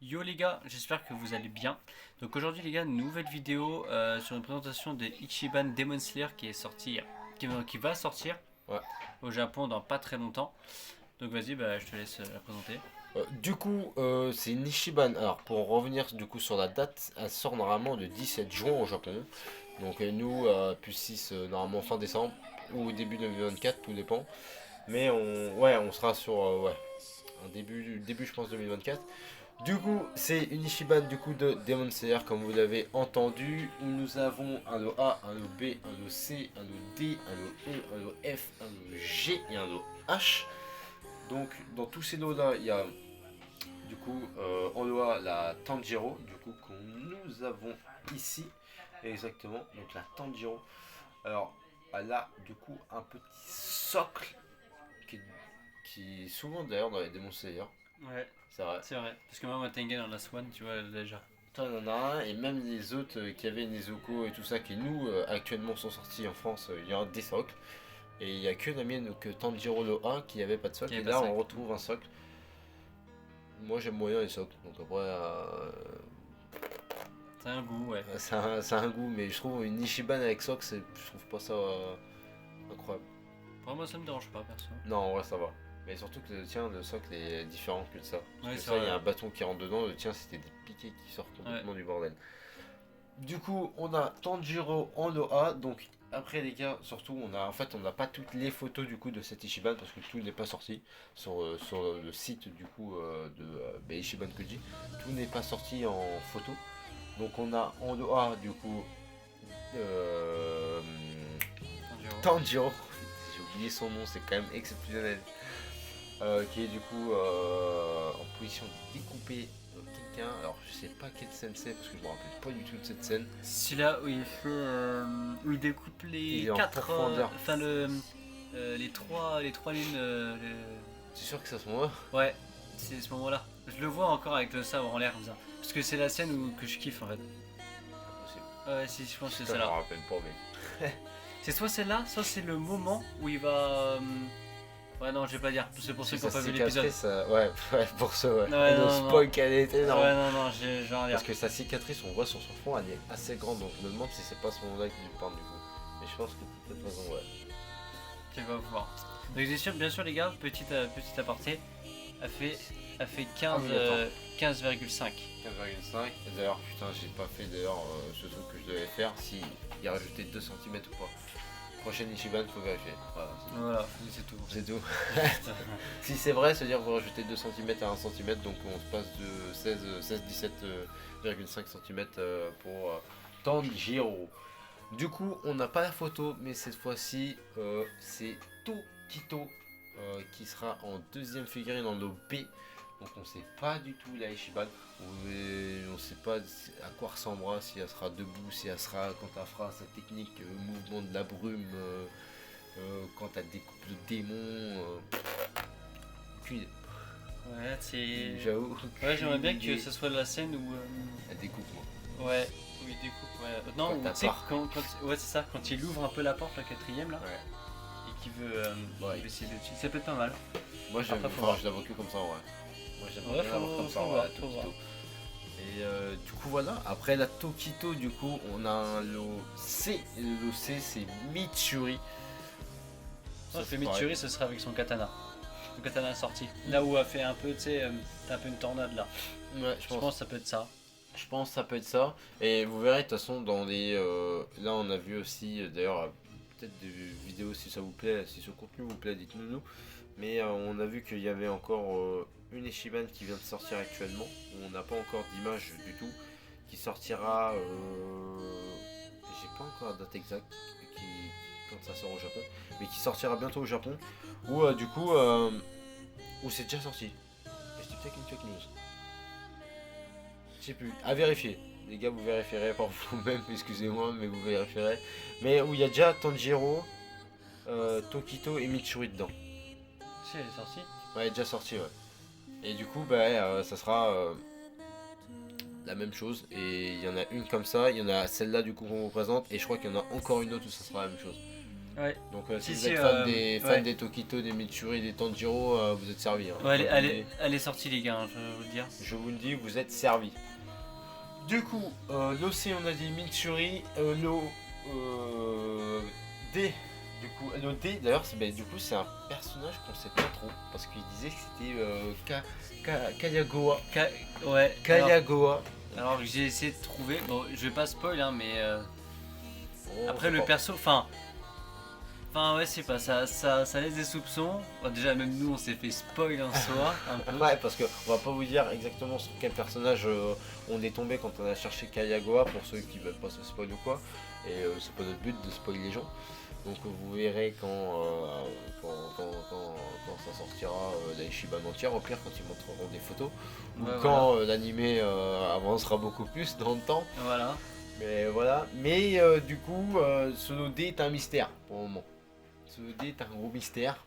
Yo les gars, j'espère que vous allez bien. Donc aujourd'hui les gars, nouvelle vidéo sur une présentation de Ichiban Demon Slayer qui est sorti, qui va sortir Ouais. au Japon dans pas très longtemps. Donc vas-y, je te laisse la présenter. C'est une Ichiban. Alors, pour revenir du coup sur la date, elle sort normalement le 17 juin au Japon. Donc, nous, plus 6, normalement fin décembre ou début 2024, tout dépend. Mais on sera sur ouais, un début, je pense, 2024. Du coup, c'est une Ichiban du coup de Demon Slayer, comme vous l'avez entendu, où nous avons un lot A, un lot B, un lot C, un lot D, un lot E, un lot F, un lot G et un lot H. Donc, dans tous ces lots-là, il y a du coup, on doit la Tanjiro, du coup, que nous avons ici, exactement, donc la Tanjiro. Alors, elle a du coup un petit socle qui, qui est souvent d'ailleurs dans les Demon Slayer, Ouais, c'est vrai. c'est vrai. Parce que moi, ma Tengen dans la Swan, tu vois déjà. Toi, il y en a un, et même les autres qui avaient Nezuko et tout ça, qui nous actuellement sont sortis en France, il y a des socles. Et il n'y a que la mienne, donc Tanjiro le 1 qui avait pas de Qui socle, avait et pas là ça. on retrouve un socle. Moi j'aime moyen les socles, donc après C'est un goût, ouais. ça a un goût, mais je trouve une Ichiban avec socle, je trouve pas ça incroyable. Pour moi, ça me dérange pas, perso. Non, en vrai, ça va. Mais surtout que le tien, le socle est différent que le ça. Parce Ouais, que c'est ça, il y vrai. a un bâton qui rentre dedans, le tien, c'était des piquets qui sortent Ouais. complètement du bordel. Du coup, on a Tanjiro en Loa, donc après les gars, surtout on n'a pas toutes les photos du coup de cet Ichiban parce que tout n'est pas sorti sur le site du coup de Ichiban Koji. Tout n'est pas sorti en photo. Donc on a en Loa du coup euh, Tanjiro. Tanjiro, j'ai oublié son nom, c'est quand même exceptionnel. Qui est du coup en position de découper quelqu'un. Alors je sais pas quelle scène c'est parce que je me rappelle pas du tout de cette scène. Celui-là où il fait, où il découpe Il les est en quatre, profondeur. enfin les trois lignes. C'est sûr que c'est à ce moment-là. Ouais, c'est ce moment-là. Je le vois encore avec le sabre en l'air comme ça. Parce que c'est la scène que je kiffe en fait. Impossible. Ouais, si, je pense que c'est Putain, je me celle-là. rappelle pas, mais. C'est soit celle-là, soit c'est le moment où il va. Ouais, non, je vais pas dire. C'est pour ceux qui n'ont Sa pas vu l'épisode. cicatrice, ouais, ouais, pour ça, ouais. Ouais, Le non, non. spoil qu'elle est énorme. Ouais, non, non, j'ai rien à dire. Parce que sa cicatrice, on voit sur son front, elle est assez grande, donc je me demande si c'est pas à ce moment-là qu'il lui parle du coup. Mais je pense que t'as peut-être raison, ouais. Tu vas voir. Donc, bien sûr, les gars, petit aparté, a fait Ah 15, oui, attends. 15,5. 15,5. Et d'ailleurs, putain, j'ai pas fait d'ailleurs ce truc que je devais faire, si il a rajouté 2 centimètres ou pas. Prochaine Ichiban, faut vérifier. Voilà, c'est tout. Voilà, c'est tout. C'est tout. Si c'est vrai, c'est-à-dire que vous rajoutez 2 centimètres à 1 centimètre, donc on se passe de 17,5 centimètres pour Tanjiro. Du coup, on n'a pas la photo, mais cette fois-ci, c'est Tokito qui sera en deuxième figurine en OB. Donc on sait pas du tout la Ichiban. On sait pas à quoi ressemblera, si elle sera debout, si elle sera quand elle fera sa technique mouvement de la brume, quand elle découpe le démon. Aucune idée. Ouais, c'est. J'avoue. Ouais, j'aimerais bien aucune que idée. ce soit la scène où. Elle découpe moi. Ouais, où il découpe. Ouais. Non, Quand où, t'as tu sais, peur. ouais, c'est ça, quand il ouvre un peu la porte, la quatrième là, Ouais. et qu'il veut, Ouais. il veut essayer de tuer. Ça peut être pas mal. Moi j'aime, Après, faut enfin, voir. je la vois que comme ça en vrai. Moi j'aime Ouais, bien la voir comme ça faut en voir, vrai, faut voir. Tokito. Et du coup voilà, après la Tokito du coup on a un lot C, et le lot C c'est Mitsuri. Non, Ça fait c'est pareil. Mitsuri, ce sera avec son katana. Son katana sorti. Là où a fait un peu, tu sais, t'as un peu une tornade là. Ouais, je Je pense. pense que ça peut être ça. Je pense que ça peut être ça. Et vous verrez de toute façon dans les. Là on a vu aussi d'ailleurs peut-être des vidéos si ça vous plaît, si ce contenu vous plaît, dites-nous nous. Mais on a vu qu'il y avait encore une Ichiban qui vient de sortir actuellement. On n'a pas encore d'image du tout. Qui sortira. J'ai pas encore la date exacte quand ça sort au Japon. Mais qui sortira bientôt au Japon. Ou du coup. Ou c'est déjà sorti. Et je dis peut-être une fake news. Je sais plus. À vérifier. Les gars, vous vérifierez par vous-même, excusez-moi, mais vous vérifierez. Mais où il y a déjà Tanjiro, Tokito et Mitsuri dedans. Si, elle est sortie. Ouais, elle est déjà sorti, ouais. Et du coup, bah, ça sera la même chose. Et il y en a une comme ça, il y en a celle-là du coup qu'on vous présente, et je crois qu'il y en a encore une autre où ça sera la même chose. Ouais. Donc si Si, vous êtes si, fan des Tokito, des Mitsuri, des Tanjiro, vous êtes servis. Hein. Ouais, Je vous le dis. elle est sortie les gars, hein, je vais vous le dire. Je vous le dis, vous êtes servis. Du coup, l'OC on a dit Mitsuri, D. Du coup, le D d'ailleurs, du coup c'est un personnage qu'on sait pas trop parce qu'il disait que c'était Kayagawa. Ouais. Kayagawa. Alors j'ai essayé de trouver, bon je vais pas spoil hein, mais Oh, après le perso, enfin ouais c'est pas ça laisse des soupçons. Bon, déjà même nous on s'est fait spoil en soi un peu. Ouais, parce que on va pas vous dire exactement sur quel personnage on est tombé quand on a cherché Kayagawa pour ceux qui veulent pas se spoil ou quoi. Et c'est pas notre but de spoiler les gens. Donc vous verrez quand ça sortira la Ichiban entière, au pire quand ils montreront des photos. Ou Ouais, quand l'animé avancera beaucoup plus dans le temps. Voilà. Mais voilà. Mais du coup, ce D est un mystère pour le moment. Ce D est un gros mystère.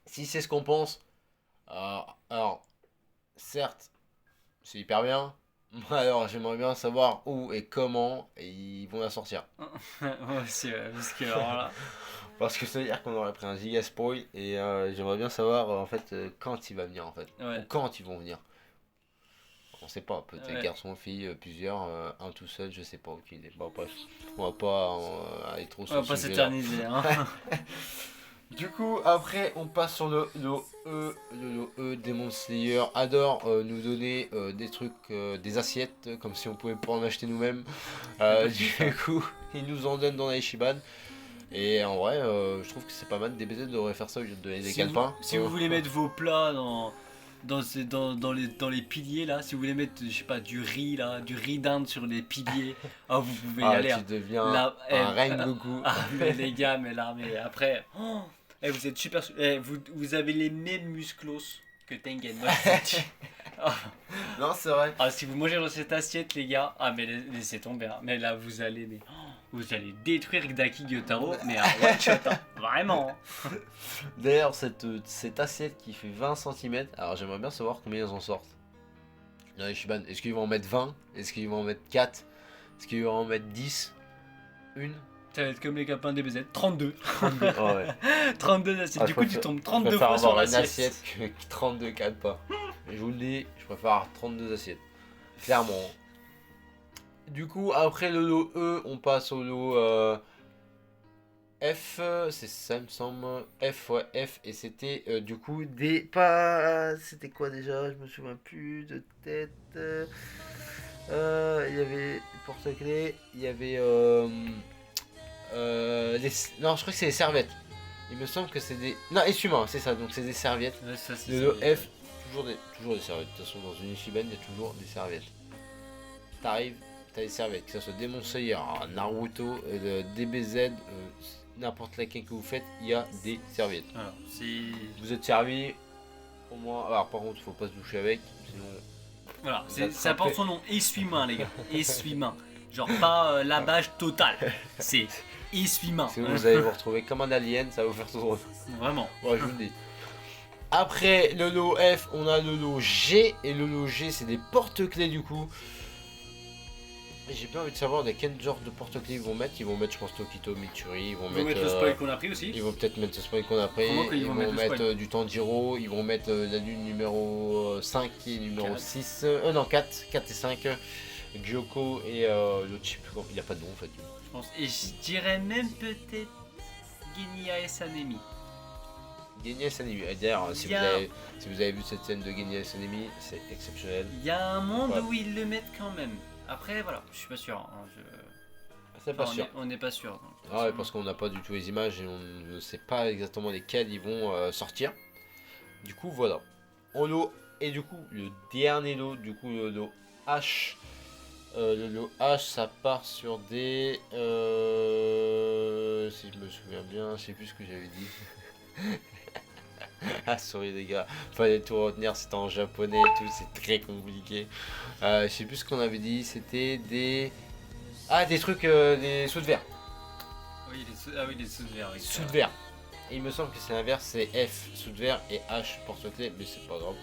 Si c'est ce qu'on pense, alors certes, c'est hyper bien. Alors j'aimerais bien savoir où et comment ils vont la sortir. Moi aussi parce que alors là. Parce que ça veut dire qu'on aurait pris un giga spoil et j'aimerais bien savoir en fait quand il va venir en fait. Ouais. Ou quand ils vont venir. On sait pas, peut-être Ouais. garçon, fille, plusieurs, un tout seul, je sais pas, aucune idée. Bon, bref, on va pas aller trop On sur va le pas sujet là. s'éterniser hein. Du coup, après, on passe sur le E. Le E, Demon Slayer adore nous donner des trucs, des assiettes, comme si on pouvait pas en acheter nous-mêmes. Du coup, il nous en donne dans la Ichiban. Et en vrai, je trouve que c'est pas mal. DBZ devrait faire ça au lieu de donner des calepins. Si vous voulez mettre vos plats dans les piliers là, si vous voulez mettre je sais pas du riz là, du riz d'Inde sur les piliers, vous pouvez y aller. Tu deviens Là, un Rengoku. mais les gars, mais après, vous êtes super, vous avez les mêmes musclos que Tengen. Moi, je vous dis. Non, c'est vrai. Si vous mangez dans cette assiette, les gars, mais laissez tomber. Hein. Mais là, vous allez détruire Daki Gyotaro, mais à one shot, hein. Vraiment. Hein. D'ailleurs, cette assiette qui fait 20 cm, alors j'aimerais bien savoir combien ils en sortent. Dans les Ichiban, est-ce qu'ils vont en mettre 20? Est-ce qu'ils vont en mettre 4? Est-ce qu'ils vont en mettre 10? Une? Ça va être comme les capins des BZ, 32. 32. Oh ouais. 32 assiettes. Du coup, tu tombes 32 je préfère fois sur avoir une l'assiette. assiette que 32 pas. Je vous le dis, je préfère avoir 32 assiettes. Clairement. Du coup, après le lot E, on passe au lot F. C'est ça, il me semble. F, ouais, F. Et c'était du coup des. Pas. C'était quoi déjà? Je me souviens plus de tête. Il y avait les porte-clés. Il y avait. Non, je crois que c'est des serviettes. Il me semble que c'est des. Non, essuie-mains, c'est ça, donc c'est des serviettes. Ouais, ça, c'est Le lot ça. F, toujours des serviettes. De toute façon, dans une Ichiban, il y a toujours des serviettes. T'arrives, t'as des serviettes, que ce soit Demon Slayer, Naruto, DBZ, n'importe laquelle que vous faites, il y a des serviettes. Alors, Vous êtes servi, au moins. Alors, par contre, faut pas se doucher avec, sinon. voilà, Ça ça porte son nom, essuie-main, les gars. Essuie-main. Genre pas lavage total. C'est essuie-main. Sinon, vous allez vous retrouver comme un alien, ça va vous faire tout drôle. Vraiment. Ouais, je vous le dis. Après le lot F, on a le lot G. Et le lot G, c'est des porte-clés du coup. Et j'ai pas envie de savoir de quel genre de porte-clés ils vont mettre. Ils vont mettre, je pense, Tokito, Mitsuri. Ils vont mettre le spoil qu'on a pris aussi. Ils vont peut-être mettre le spoil qu'on a pris. Comment qu'ils Ils vont vont mettre le mettre spoil du Tanjiro. Ils vont mettre la lune numéro 5 et numéro 4. 6. Non, 4. 4 et 5. Gyoko et l'autre, je sais plus comment. Il n'y a pas de nom en fait. Je pense. Et je dirais même peut-être Genya et Sanemi. Genya Sanemi. D'ailleurs, si Il y vous avez vu cette scène de Genya Sanemi, c'est exceptionnel. Il y a un monde Ouais. où ils le mettent quand même. Après, voilà, je suis pas sûr. Hein, C'est pas sûr. On n'est pas sûr. Donc, Ah ouais, parce qu'on n'a pas du tout les images et on ne sait pas exactement lesquels ils vont sortir. Du coup, voilà. On lot. Et du coup, le dernier lot, du coup, le lot H. Le lot H, ça part sur des. Si je me souviens bien, je sais plus ce que j'avais dit. Ah, sorry les gars, fallait tout retenir, c'était en japonais et tout, c'est très compliqué. Je sais plus ce qu'on avait dit, c'était des. Ah, des trucs, des sous de verre. oui, les sous de verre. oui, Sous de verre. Et il me semble que c'est l'inverse, c'est F sous de verre et H porte-clés, mais c'est pas grave.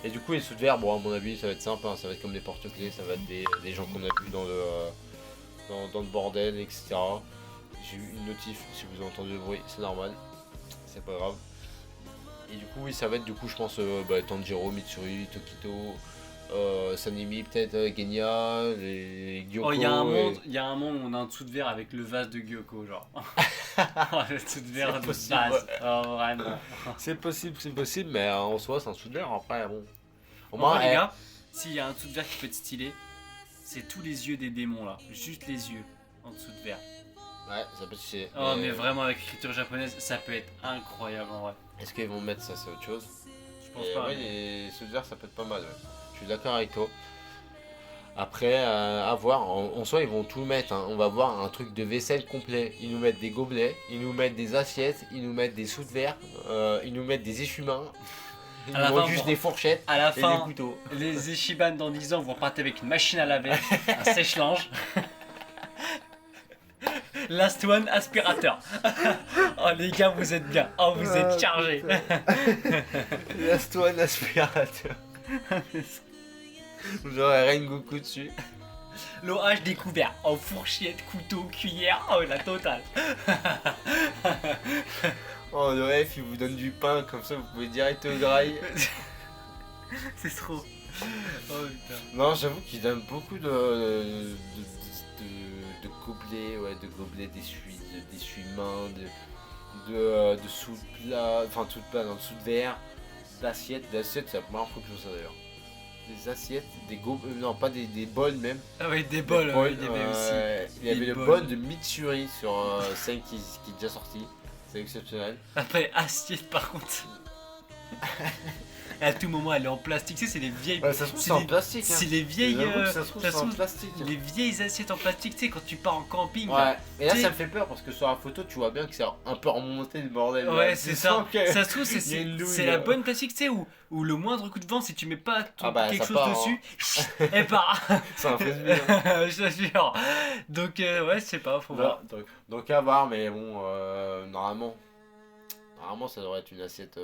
Et du coup, les sous de verre, bon, à mon avis, ça va être simple, hein, ça va être comme des porte-clés, ça va être des gens qu'on a vus dans le bordel, etc. j'ai eu une notif, si vous avez entendu le bruit, c'est normal, c'est pas grave. Et du coup, oui, ça va être, du coup, je pense, Tanjiro, Mitsuri, Tokito, Sanemi, peut-être, Genya, les Gyoko. Oh, il y a un monde où on a un dessous de verre avec le vase de Gyoko, genre. Le dessous de verre de possible, base. ouais. Oh, vraiment. C'est possible, mais en soi, c'est un souvenir. Après, bon. Au En moins, vrai, les gars, s'il y a un dessous de verre qui peut être stylé, c'est tous les yeux des démons là. Juste les yeux en dessous de verre. ouais, ça peut être. Oh, mais vraiment, avec l'écriture japonaise, ça peut être incroyable en vrai. Est-ce qu'ils vont mettre ça, c'est autre chose. Je pense Et pas. ouais, mais- les souvenirs, ça peut être pas mal. Ouais. Je suis d'accord avec toi. Après, à voir. En soi, ils vont tout mettre. Hein. On va voir un truc de vaisselle complet. Ils nous mettent des gobelets, ils nous mettent des assiettes, ils nous mettent des sous de verre, ils nous mettent des essuie-mains. Ils À la nous mettent fin, juste bon, des fourchettes À la et des fin, couteaux. les Ichiban dans 10 ans vont repartir avec une machine à laver, un sèche-linge. Last one, aspirateur. Oh les gars, vous êtes bien. Oh, vous êtes chargés. Laisse-toi un aspirateur. Vous aurez Rengoku dessus. L'OH découvert en fourchette, couteau, cuillère. Oh, la totale. Oh, le F, il vous donne du pain, comme ça vous pouvez direct au graille. C'est trop. Oh putain. Non, j'avoue qu'il donne beaucoup de gobelets, ouais, de gobelets, d'essuie-mains, de sous-plat, enfin tout de plat, dans le sous de verre, d'assiettes, c'est la première fois que je vois ça d'ailleurs. Des assiettes, des gobelets, non pas des bols même. Ah oui, des bols, Des il y avait aussi. Il y avait Des le bols. bol de Mitsuri sur 5 qui est déjà sorti, c'est exceptionnel. Après, assiette par contre. À tout moment, elle est en plastique. Tu sais, c'est les vieilles. Ouais, ça se trouve c'est c'est en les- plastique. C'est Hein. les vieilles. J'avoue que ça se trouve ça c'est se en trouve, plastique. Hein. les vieilles assiettes en plastique, tu sais, quand tu pars en camping. là. Ouais, et là Tu sais- ça me fait peur parce que sur la photo tu vois bien que c'est un peu remonté le bordel. Ouais, là. c'est Tu ça. sens que- Ça se trouve, il y a une douille, c'est la là. bonne plastique, tu sais, où le moindre coup de vent, si tu mets pas Ah bah, quelque ça chose part, dessus, elle part. C'est un frisbee. Hein. Je t'assure. Donc, ouais, je sais pas, faut voir. Donc à voir, mais bon, normalement ça devrait être une assiette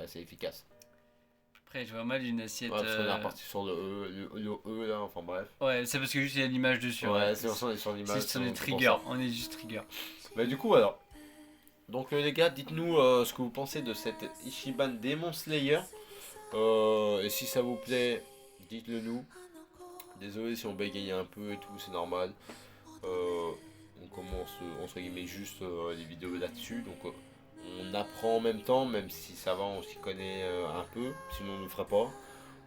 assez efficace. Après, je vois mal une assiette. Ouais, parce qu'on est reparti sur le E là, enfin bref. Ouais, c'est parce que juste il y a l'image dessus. Ouais, c'est pour ça on est sur C'est l'image. sur les c'est pour triggers, ça. on est juste trigger. Bah du coup alors. Donc les gars, dites-nous ce que vous pensez de cette Ichiban Demon Slayer. Et si ça vous plaît, dites-le nous. Désolé si on bégaye un peu et tout, c'est normal. On commence entre guillemets juste les vidéos là-dessus. Donc on apprend en même temps, même si ça va, on s'y connaît un peu. Sinon on ne le ferait pas.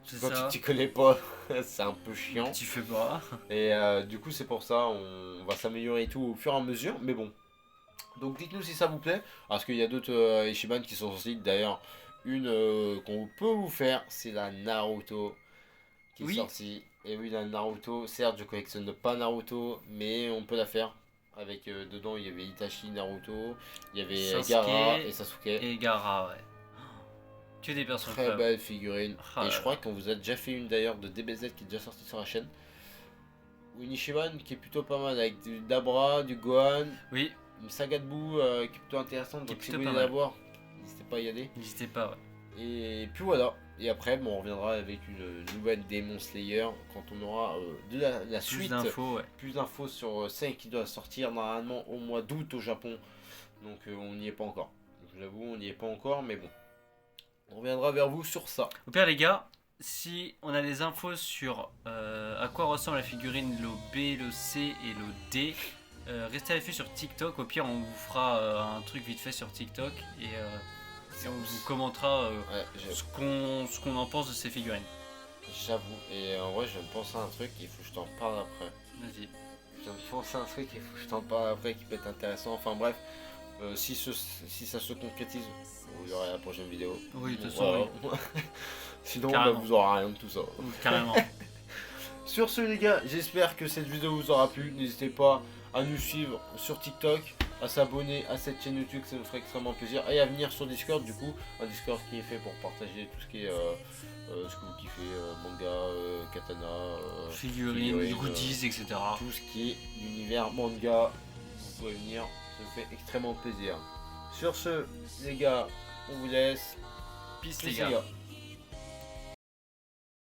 C'est Quand ça. tu t'y connais pas, c'est un peu chiant. Tu fais pas. Et du coup c'est pour ça, on va s'améliorer et tout au fur et à mesure. Mais bon. Donc dites-nous si ça vous plaît. Parce qu'il y a d'autres Ichiban qui sont sortis. D'ailleurs, une qu'on peut vous faire, c'est la Naruto qui Oui. est sortie. Et oui, la Naruto, certes je collectionne pas Naruto, mais on peut la faire. Avec dedans il y avait Itachi, Naruto, il y avait Sasuke Gaara et Sasuke. Et Gaara, ouais. Que des personnes Très belle figurine. Ah Et là je là. crois qu'on vous a déjà fait une d'ailleurs de DBZ qui est déjà sortie sur la chaîne. Ou une Ichiban qui est plutôt pas mal avec du Dabra, du Gohan, Oui, une saga de boue qui est plutôt intéressante. Qui est Donc si plutôt vous pas voulez la mal. voir, n'hésitez pas à y aller. n'hésitez pas, ouais. Et puis voilà. Et après, bon, on reviendra avec une nouvelle Demon Slayer quand on aura de la Plus suite. d'infos, ouais. Plus d'infos sur 5 qui doit sortir normalement au mois d'août au Japon. Donc on n'y est pas encore. Je vous avoue, on n'y est pas encore, mais bon. On reviendra vers vous sur ça. Au pire, les gars, si on a les infos sur à quoi ressemble la figurine le B, le C et le D, restez à l'affût sur TikTok. Au pire, on vous fera un truc vite fait sur TikTok et on vous commentera Ouais, ce qu'on en pense de ces figurines. j'avoue. Et en vrai, je viens de penser à un truc, il faut que je t'en parle après. Vas-y. Je viens de penser à un truc, il faut que je t'en parle après qui peut être intéressant. Enfin bref, si ça se concrétise, vous aurez la prochaine vidéo. Oui, de toute Voilà. façon, Sinon, Carrément. vous aurez rien de tout ça. oui. Carrément. Sur ce les gars, j'espère que cette vidéo vous aura plu. N'hésitez pas à nous suivre sur TikTok, à s'abonner à cette chaîne YouTube, ça nous ferait extrêmement plaisir. Et à venir sur Discord du coup, un Discord qui est fait pour partager tout ce qui est ce que vous kiffez, manga, katana, Figurines, goodies, etc. tout ce qui est l'univers manga. Vous pouvez venir, ça me fait extrêmement plaisir. Sur ce les gars, on vous laisse. Peace, Peace, les gars.